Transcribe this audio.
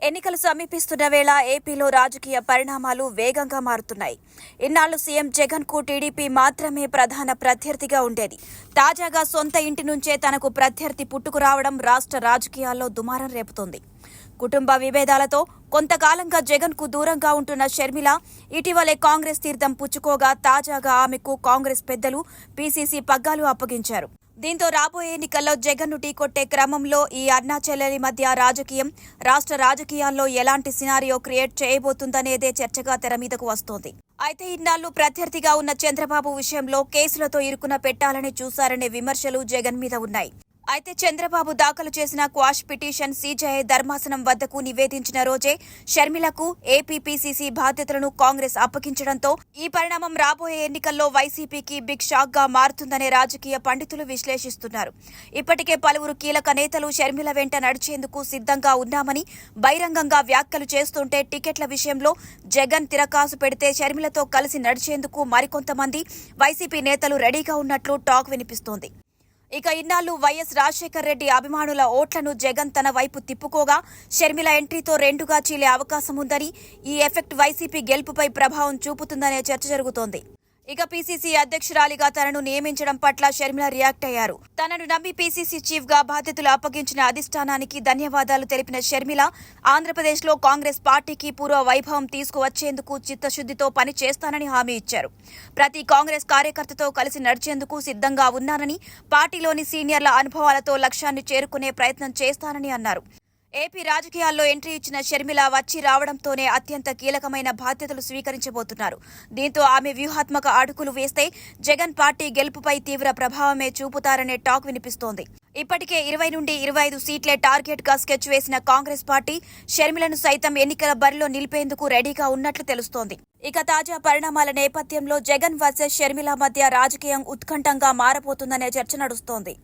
ఎన్నికలు సమీపిస్తున్న వేళ ఏపీలో రాజకీయ పరిణామాలు వేగంగా మారుతున్నాయి. ఇన్నాళ్లు సీఎం జగన్ కు టీడీపీ మాత్రమే ప్రధాన ప్రత్యర్థిగా ఉండేది. తాజాగా సొంత ఇంటి నుంచే తనకు ప్రత్యర్థి పుట్టుకురావడం రాష్ట్ర రాజకీయాల్లో దుమారం రేపుతోంది. కుటుంబ విభేదాలతో కొంతకాలంగా జగన్ కు దూరంగా ఉంటున్న షర్మిల ఇటీవలే కాంగ్రెస్ తీర్థం పుచ్చుకోగా తాజాగా ఆమెకు కాంగ్రెస్ పెద్దలు పీసీసీ పగ్గాలు అప్పగించారు. దీంతో రాబోయే ఎన్నికల్లో జగన్ ను ఢీకొట్టే క్రమంలో ఈ అన్నా చెల్లెలి మధ్య రాజకీయం రాష్ట్ర రాజకీయాల్లో ఎలాంటి సినారియో క్రియేట్ చేయబోతుందనేదే చర్చగా తెరమీదకు వస్తోంది. అయితే ఇన్నాళ్లు ప్రత్యర్థిగా ఉన్న చంద్రబాబు విషయంలో కేసులతో ఇరుకున పెట్టాలని చూశారనే విమర్శలు జగన్ మీద ఉన్నాయి. అయితే చంద్రబాబు దాఖలు చేసిన క్వాష్ పిటిషన్ సీజేఐ ధర్మాసనం వద్దకు నివేదించిన రోజే షర్మిలకు ఏపీపీసీసీ బాధ్యతలను కాంగ్రెస్ అప్పగించడంతో ఈ పరిణామం రాబోయే ఎన్నికల్లో వైసీపీకి బిగ్ షాక్ గా మారుతుందనే రాజకీయ పండితులు విశ్లేషిస్తున్నారు. ఇప్పటికే పలువురు కీలక నేతలు షర్మిల వెంట నడిచేందుకు సిద్ధంగా ఉన్నామని బహిరంగంగా వ్యాఖ్యలు చేస్తుంటే టికెట్ల విషయంలో జగన్ తిరకాసు పెడితే షర్మిలతో కలిసి నడిచేందుకు మరికొంతమంది వైసీపీ నేతలు రెడీగా ఉన్నట్లు టాక్ వినిపిస్తోంది. ఇక ఇన్నాళ్లు వైఎస్ రాజశేఖర్ రెడ్డి అభిమానుల ఓట్లను జగన్ తన వైపు తిప్పుకోగా షర్మిల ఎంట్రీతో రెండుగా చీలే అవకాశం ఉందని, ఈ ఎఫెక్ట్ వైసీపీ గెలుపుపై ప్రభావం చూపుతుందనే చర్చ జరుగుతోంది. ఇక పీసీసీ అధ్యక్షురాలిగా తనను నియమించడం పట్ల షర్మిల రియాక్ట్ అయ్యారు. తనను నమ్మి పీసీసీ చీఫ్ గా బాధ్యతలు అప్పగించిన అధిష్టానానికి ధన్యవాదాలు తెలిపిన షర్మిల ఆంధ్రప్రదేశ్లో కాంగ్రెస్ పార్టీకి పూర్వ వైభవం తీసుకువచ్చేందుకు చిత్తశుద్దితో పని చేస్తానని హామీ ఇచ్చారు. ప్రతి కాంగ్రెస్ కార్యకర్తతో కలిసి నడిచేందుకు సిద్ధంగా ఉన్నానని, పార్టీలోని సీనియర్ల అనుభవాలతో లక్ష్యాన్ని చేరుకునే ప్రయత్నం చేస్తానని అన్నారు. ఏపీ రాజకీయాల్లో ఎంట్రీ ఇచ్చిన షర్మిల వచ్చి రావడంతోనే అత్యంత కీలకమైన బాధ్యతలు స్వీకరించబోతున్నారు. దీంతో ఆమె వ్యూహాత్మక అడుగులు వేస్తే జగన్ పార్టీ గెలుపుపై తీవ్ర ప్రభావమే చూపుతారనే టాక్ వినిపిస్తోంది. ఇప్పటికే 20 నుండి 25 సీట్లే టార్గెట్ గా స్కెచ్ వేసిన కాంగ్రెస్ పార్టీ షర్మిలను సైతం ఎన్నికల బరిలో నిలిపేందుకు రెడీగా ఉన్నట్లు తెలుస్తోంది. ఇక తాజా పరిణామాల నేపథ్యంలో జగన్ వర్సెస్ షర్మిల మధ్య రాజకీయం ఉత్కంఠంగా మారబోతుందనే చర్చ నడుస్తోంది.